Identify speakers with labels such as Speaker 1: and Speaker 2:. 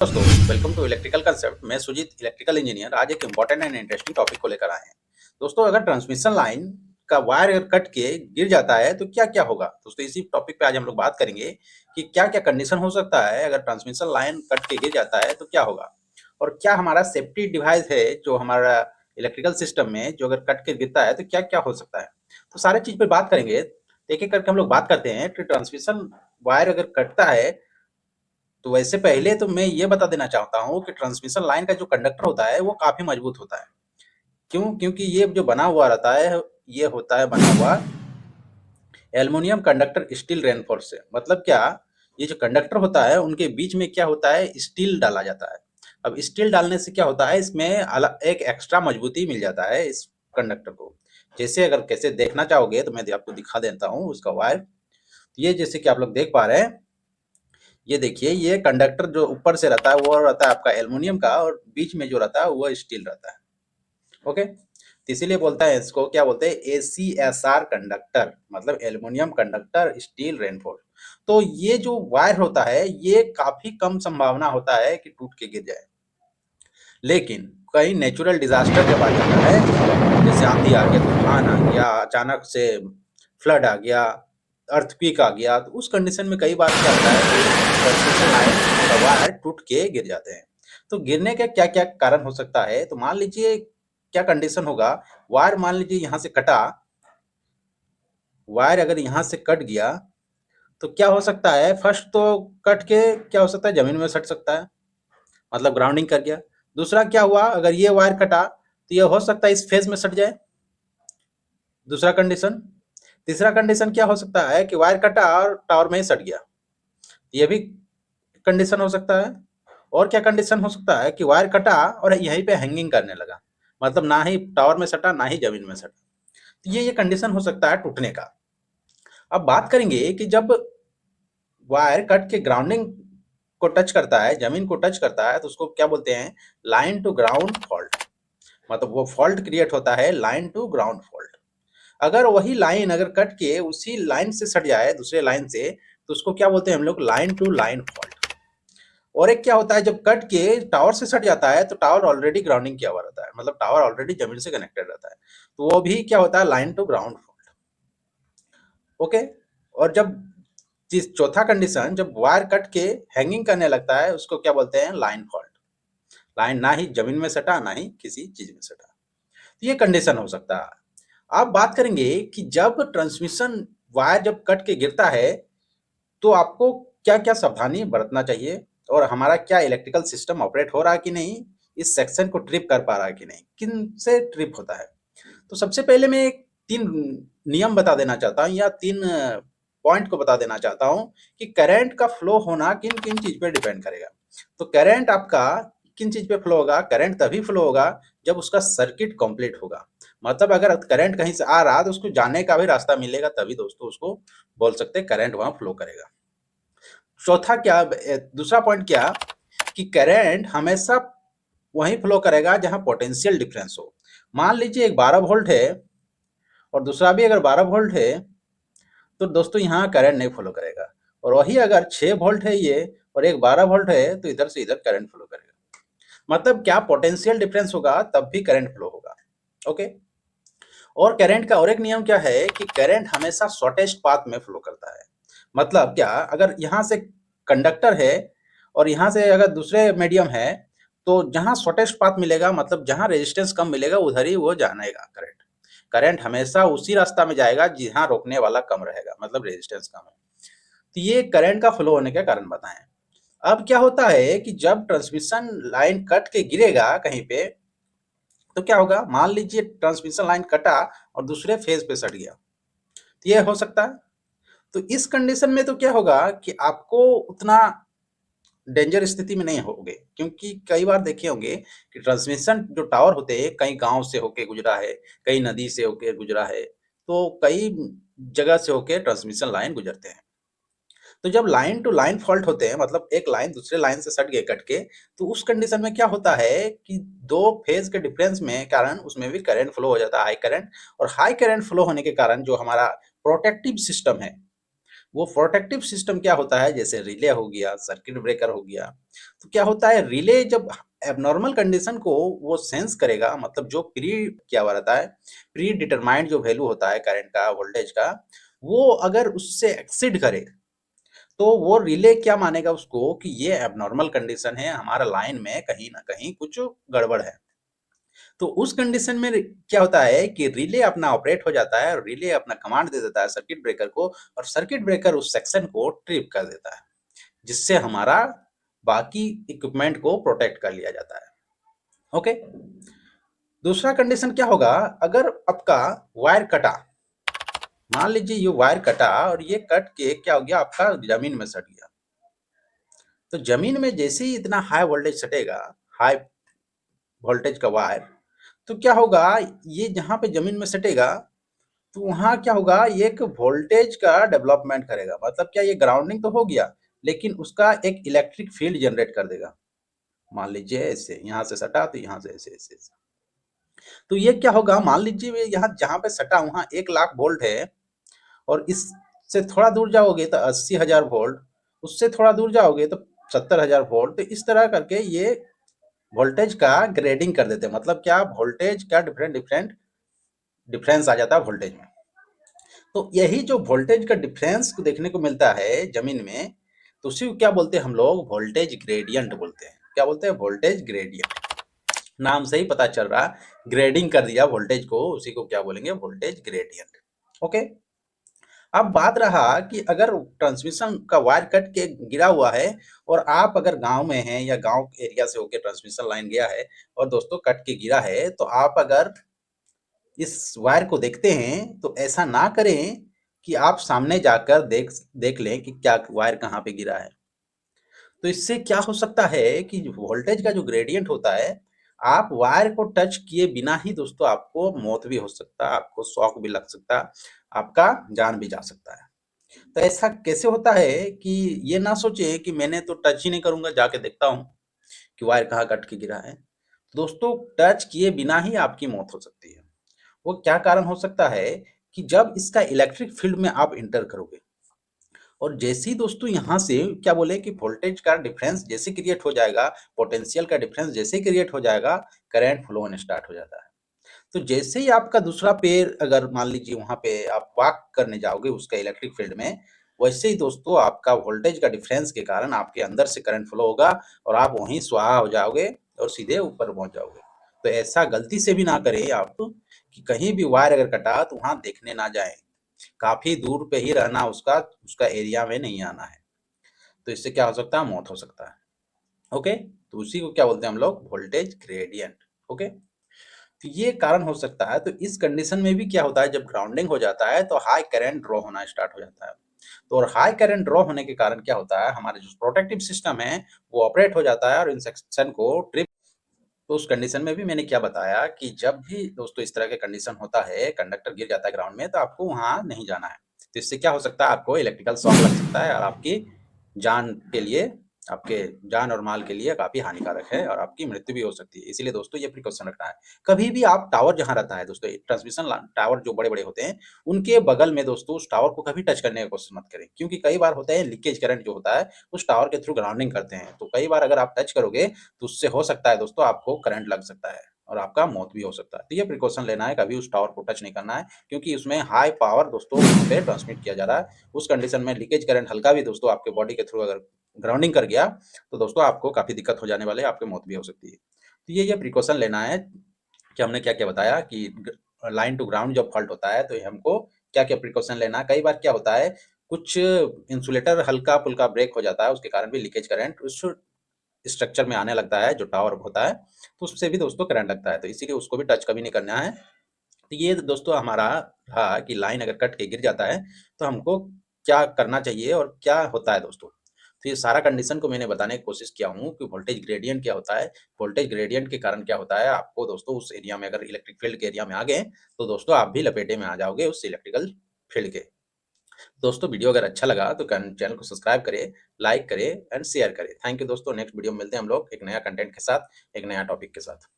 Speaker 1: दोस्तों, welcome to electrical concept. मैं Sujit, electrical engineer. आज एक इंपॉर्टेंट एंड इंटरेस्टिंग टॉपिक को लेकर आए हैं। दोस्तों, अगर ट्रांसमिशन लाइन का वायर अगर कट के गिर जाता है तो क्या क्या होगा। दोस्तों, इसी टॉपिक पे आज हम लोग बात करेंगे कि क्या क्या कंडीशन हो सकता है अगर ट्रांसमिशन लाइन कट के गिर जाता है तो क्या होगा, और क्या हमारा सेफ्टी डिवाइस है जो हमारा इलेक्ट्रिकल सिस्टम में जो अगर कट के गिरता है तो क्या क्या हो सकता है। तो सारे चीज पे बात करेंगे। एक एक करके हम लोग बात करते हैं कि ट्रांसमिशन वायर अगर कटता है तो वैसे पहले तो मैं ये बता देना चाहता हूँ कि ट्रांसमिशन लाइन का जो कंडक्टर होता है वो काफी मजबूत होता है। क्यों? क्योंकि ये जो बना हुआ रहता है, ये होता है बना हुआ एल्युमिनियम कंडक्टर स्टील रेनफोर्स से। मतलब क्या, ये जो कंडक्टर होता है उनके बीच में क्या होता है, स्टील डाला जाता है। अब स्टील डालने से क्या होता है, इसमें एक एक्स्ट्रा मजबूती मिल जाता है इस कंडक्टर को। जैसे अगर कैसे देखना चाहोगे तो मैं आपको दिखा देता हूँ उसका वायर। ये जैसे कि आप लोग देख पा रहे हैं, ये देखिए, ये कंडक्टर जो ऊपर से रहता है वो रहता है आपका एल्युमिनियम का, और बीच में जो रहता है वो स्टील रहता है। ओके, तो इसीलिए बोलता है, इसको क्या बोलते हैं, ACSR कंडक्टर, मतलब एल्युमिनियम कंडक्टर स्टील रेनफोर्स। तो ये जो वायर होता है ये काफी कम संभावना होता है कि टूट के गिर जाए। लेकिन कई नेचुरल डिजास्टर जब आ जाता है, जैसे आंधी आ गया, तूफान आ गया, अचानक से फ्लड आ गया, अर्थक्वेक आ गया, तो उस कंडीशन में कई बार क्या होता है कि ट्रांसमिशन लाइन का वायर टूट के गिर जाते हैं। तो गिरने का क्या क्या कारण हो सकता है, तो मान लीजिए क्या कंडीशन होगा। वायर मान लीजिए यहाँ से कटा, वायर अगर यहाँ से कट गया तो क्या हो सकता है, फर्स्ट तो कट के क्या हो सकता है, जमीन में सट सकता है, मतलब ग्राउंडिंग कर गया। दूसरा क्या हुआ, अगर ये वायर कटा तो ये हो सकता है इस फेज में सट जाए, दूसरा कंडीशन। तीसरा कंडीशन क्या हो सकता है कि वायर कटा और टावर में ही सट गया, ये भी कंडीशन हो सकता है। और क्या कंडीशन हो सकता है कि वायर कटा और यहीं पे हैंगिंग करने लगा, मतलब ना ही टावर में सटा ना ही जमीन में सटा। तो ये कंडीशन हो सकता है टूटने का। अब बात करेंगे कि जब वायर कट के ग्राउंडिंग को टच करता है, जमीन को टच करता है, तो उसको क्या बोलते हैं, लाइन टू ग्राउंड फॉल्ट। मतलब वो फॉल्ट क्रिएट होता है, लाइन टू ग्राउंड फॉल्ट। अगर वही लाइन अगर कट के उसी लाइन से सट जाए दूसरे लाइन से, तो उसको क्या बोलते हैं हम लोग, लाइन टू लाइन फॉल्ट। और एक क्या होता है, जब कट के टावर से सट जाता है तो टावर ऑलरेडी ग्राउंडिंग किया हुआ रहता है, मतलब टावर ऑलरेडी जमीन से कनेक्टेड रहता है, तो वो भी क्या होता है, line to ground fault. Okay. और जब चौथा कंडीशन, जब वायर कट के हैंगिंग करने लगता है, उसको क्या बोलते हैं, लाइन फॉल्ट। लाइन ना ही जमीन में सटा ना ही किसी चीज में सटा, तो ये कंडीशन हो सकता है। अब बात करेंगे कि जब ट्रांसमिशन वायर जब कट के गिरता है तो आपको क्या क्या सावधानी बरतना चाहिए, और हमारा क्या इलेक्ट्रिकल सिस्टम ऑपरेट हो रहा है कि नहीं, इस सेक्शन को ट्रिप कर पा रहा है कि नहीं, किन से ट्रिप होता है। तो सबसे पहले मैं एक 3 नियम बता देना चाहता हूँ, या 3 पॉइंट को बता देना चाहता हूँ कि करंट का फ्लो होना किन किन चीज पे डिपेंड करेगा। तो करंट आपका किन चीज पे फ्लो होगा, करंट तभी फ्लो होगा जब उसका सर्किट कंप्लीट होगा। मतलब अगर करंट कहीं से आ रहा तो उसको जाने का भी रास्ता मिलेगा, तभी दोस्तों उसको बोल सकते हैं करंट वहां फ्लो करेगा। चौथा क्या, दूसरा पॉइंट क्या, कि करंट हमेशा वहीं फ्लो करेगा जहां पोटेंशियल डिफरेंस हो। मान लीजिए एक 12 वोल्ट है और दूसरा भी अगर 12 वोल्ट है, तो दोस्तों यहाँ करंट नहीं फ्लो करेगा। और वही अगर 6 वोल्ट है ये और एक 12 वोल्ट है, तो इधर से इधर करंट फ्लो करेगा। मतलब क्या, पोटेंशियल डिफरेंस होगा तब भी करंट फ्लो होगा। ओके। और करंट का और एक नियम क्या है कि करंट हमेशा शॉर्टेस्ट पाथ में फ्लो करता है। मतलब क्या, अगर यहाँ से कंडक्टर है और यहाँ से अगर दूसरे मीडियम है, तो जहाँ शॉर्टेस्ट पाथ मिलेगा, मतलब जहाँ रेजिस्टेंस कम मिलेगा उधर ही वो जानेगा करंट। करंट हमेशा उसी रास्ता में जाएगा जहाँ रोकने वाला कम रहेगा, मतलब रेजिस्टेंस कम है। तो ये करंट का फ्लो होने का कारण बताएं। अब क्या होता है कि जब ट्रांसमिशन लाइन कट के गिरेगा कहीं पे, तो क्या होगा, मान लीजिए ट्रांसमिशन लाइन कटा और दूसरे फेज पे सट गया, तो ये हो सकता है। तो इस कंडीशन में तो क्या होगा कि आपको उतना डेंजर स्थिति में नहीं होगे, क्योंकि कई बार देखे होंगे कि ट्रांसमिशन जो टावर होते हैं कई गांव से होके गुजरा है, कई नदी से होके गुजरा है, तो कई जगह से होके ट्रांसमिशन लाइन गुजरते हैं। तो जब लाइन टू लाइन फॉल्ट होते हैं, मतलब एक लाइन दूसरे लाइन से सट गए कट के, तो उस कंडीशन में क्या होता है कि दो फेज के डिफरेंस में कारण उसमें भी करंट फ्लो हो जाता है, हाई करंट। और हाई करंट फ्लो होने के कारण जो हमारा प्रोटेक्टिव सिस्टम है, वो प्रोटेक्टिव सिस्टम क्या होता है, जैसे रिले हो गया, सर्किट ब्रेकर हो गया, तो क्या होता है रिले जब एबनॉर्मल कंडीशन को वो सेंस करेगा, मतलब जो प्री क्या हुआ रहता है, प्री डिटरमाइंड जो वैल्यू होता है करंट का, वोल्टेज का, वो अगर उससे एक्सीड करे तो वो रिले क्या मानेगा उसको कि ये एबनॉर्मल कंडीशन है, हमारा लाइन में कहीं ना कहीं कुछ गड़बड़ है। तो उस कंडीशन में क्या होता है कि रिले अपना ऑपरेट हो जाता है और रिले अपना कमांड दे देता है सर्किट ब्रेकर को, और सर्किट ब्रेकर उस सेक्शन को ट्रिप कर देता है, जिससे हमारा बाकी इक्विपमेंट को प्रोटेक्ट कर लिया जाता है। ओके, दूसरा कंडीशन क्या होगा, अगर आपका वायर कटा, मान लीजिए ये वायर कटा और ये कट के क्या हो गया, आपका जमीन में सट गया। तो जमीन में जैसे ही इतना हाई वोल्टेज सटेगा, हाई वोल्टेज का वायर, तो क्या होगा, ये जहां पे जमीन में सटेगा तो वहां क्या होगा, ये एक वोल्टेज का डेवलपमेंट करेगा। मतलब क्या, ये ग्राउंडिंग तो हो गया लेकिन उसका एक इलेक्ट्रिक फील्ड जनरेट कर देगा। मान लीजिए ऐसे यहाँ से सटा तो यहाँ से ऐसे ऐसे ऐसे। तो ये क्या होगा, मान लीजिए यहाँ जहां पे सटा वहां 1 लाख वोल्ट है, और इससे थोड़ा दूर जाओगे तो 80,000 वोल्ट, उससे थोड़ा दूर जाओगे तो 70,000 वोल्ट। तो इस तरह करके ये वोल्टेज का ग्रेडिंग कर देते हैं। मतलब क्या, वोल्टेज का डिफरेंट डिफरेंट डिफरेंस आ जाता है वोल्टेज में। तो यही जो वोल्टेज का डिफरेंस को देखने को मिलता है जमीन में, तो उसी को क्या बोलते हैं हम लोग, वोल्टेज ग्रेडियंट बोलते हैं। क्या बोलते हैं, वोल्टेज ग्रेडियंट। नाम से ही पता चल रहा, ग्रेडिंग कर दिया वोल्टेज को, उसी को क्या बोलेंगे, वोल्टेज ग्रेडियंट। ओके, अब बात रहा कि अगर ट्रांसमिशन का वायर कट के गिरा हुआ है और आप अगर गांव में हैं या गांव एरिया से होकर ट्रांसमिशन लाइन गया है और दोस्तों कट के गिरा है, तो आप अगर इस वायर को देखते हैं तो ऐसा ना करें कि आप सामने जाकर देख देख लें कि क्या वायर कहाँ पे गिरा है। तो इससे क्या हो सकता है कि वोल्टेज का जो ग्रेडियंट होता है, आप वायर को टच किए बिना ही दोस्तों आपको मौत भी हो सकता है, आपको शॉक भी लग सकता है, आपका जान भी जा सकता है। तो ऐसा कैसे होता है कि ये ना सोचे कि मैंने तो टच ही नहीं करूंगा, जाके देखता हूँ कि वायर कहाँ कट के गिरा है। दोस्तों, टच किए बिना ही आपकी मौत हो सकती है। वो क्या कारण हो सकता है कि जब इसका इलेक्ट्रिक फील्ड में आप इंटर करोगे, और जैसे ही दोस्तों यहाँ से क्या बोले कि वोल्टेज का डिफरेंस जैसे क्रिएट हो जाएगा, पोटेंशियल का डिफरेंस जैसे क्रिएट हो जाएगा, करंट फ्लो होने स्टार्ट हो जाता है। तो जैसे ही आपका दूसरा पैर, अगर मान लीजिए वहां पे आप वॉक करने जाओगे उसका इलेक्ट्रिक फील्ड में, वैसे ही दोस्तों आपका वोल्टेज का डिफरेंस के कारण आपके अंदर से करंट फ्लो होगा और आप वहीं स्वाहा हो जाओगे और सीधे ऊपर पहुंच जाओगे। तो ऐसा गलती से भी ना करें आप कि कहीं भी वायर अगर कटा तो वहां देखने ना जाएं, काफी दूर पे ही रहना, उसका उसका एरिया में नहीं आना है। तो इससे क्या हो सकता है, मौत हो सकता है। ओके, तो उसी को क्या बोलते हैं हम लोग, वोल्टेज ग्रेडियंट। ओके, तो ये कारण हो सकता है। तो इस कंडीशन में भी क्या होता है, जब ग्राउंडिंग हो जाता है तो हाई करंट ड्रॉ होना स्टार्ट हो जाता है। तो और हाई करंट ड्रॉ होने के कारण क्या होता है, हमारे जो प्रोटेक्टिव सिस्टम है वो ऑपरेट हो जाता है और इन सेक्शन को ट्रिप। तो उस कंडीशन में भी मैंने क्या बताया कि जब भी दोस्तों इस तरह के कंडीशन होता है, कंडक्टर गिर जाता है ग्राउंड में, तो आपको वहां नहीं जाना है। तो इससे क्या हो सकता है, आपको इलेक्ट्रिकल शॉक लग सकता है और आपकी जान के लिए, आपके जान और माल के लिए काफी हानिकारक है और आपकी मृत्यु भी हो सकती है। इसीलिए दोस्तों ये प्रिकॉशन रखना है। कभी भी आप टावर जहां रहता है दोस्तों, ट्रांसमिशन टावर जो बड़े बड़े होते हैं, उनके बगल में दोस्तों उस टावर को कभी टच करने की कोशिश मत करें, क्योंकि कई बार होता है लीकेज करंट जो होता है उस टावर के थ्रू ग्राउंडिंग करते हैं। तो कई बार अगर आप टच करोगे तो उससे हो सकता है दोस्तों आपको करंट लग सकता है और आपका मौत भी हो सकता है। तो ये प्रिकॉशन लेना है, कभी उस टावर को टच नहीं करना है, क्योंकि उसमें हाई पावर दोस्तों वहाँ पे ट्रांसमिट किया जा रहा है। उस कंडीशन में लीकेज करंट हल्का भी दोस्तों आपके बॉडी के थ्रू अगर ग्राउंडिंग कर गया तो दोस्तों आपको काफी दिक्कत हो जाने वाले, आपकी मौत भी हो सकती है। तो ये प्रिकॉशन लेना है कि हमने क्या क्या बताया कि लाइन टू ग्राउंड जब फॉल्ट होता है तो हमको क्या क्या प्रिकॉशन लेना है। कई बार क्या होता है, कुछ इंसुलेटर हल्का पुल्का ब्रेक हो जाता है, उसके कारण भी लीकेज करंट उस स्ट्रक्चर में आने लगता है जो टावर होता है, तो उससे भी दोस्तों करंट लगता है। तो इसीलिए उसको भी टच कभी नहीं करना है। तो ये दोस्तों हमारा रहा कि लाइन अगर कट के गिर जाता है तो हमको क्या करना चाहिए और क्या होता है दोस्तों। तो ये सारा कंडीशन को मैंने बताने की कोशिश किया हूँ कि वोल्टेज ग्रेडियंट क्या होता है। वोल्टेज ग्रेडियंट के कारण क्या होता है, आपको दोस्तों उस एरिया में अगर इलेक्ट्रिक फील्ड के एरिया में आ गए तो दोस्तों आप भी लपेटे में आ जाओगे उस इलेक्ट्रिकल फील्ड के। दोस्तों वीडियो अगर अच्छा लगा तो चैनल को सब्सक्राइब करें, लाइक करें एंड शेयर करें। थैंक यू दोस्तों, नेक्स्ट वीडियो में मिलते हैं हम लोग एक नया कंटेंट के साथ, एक नया टॉपिक के साथ।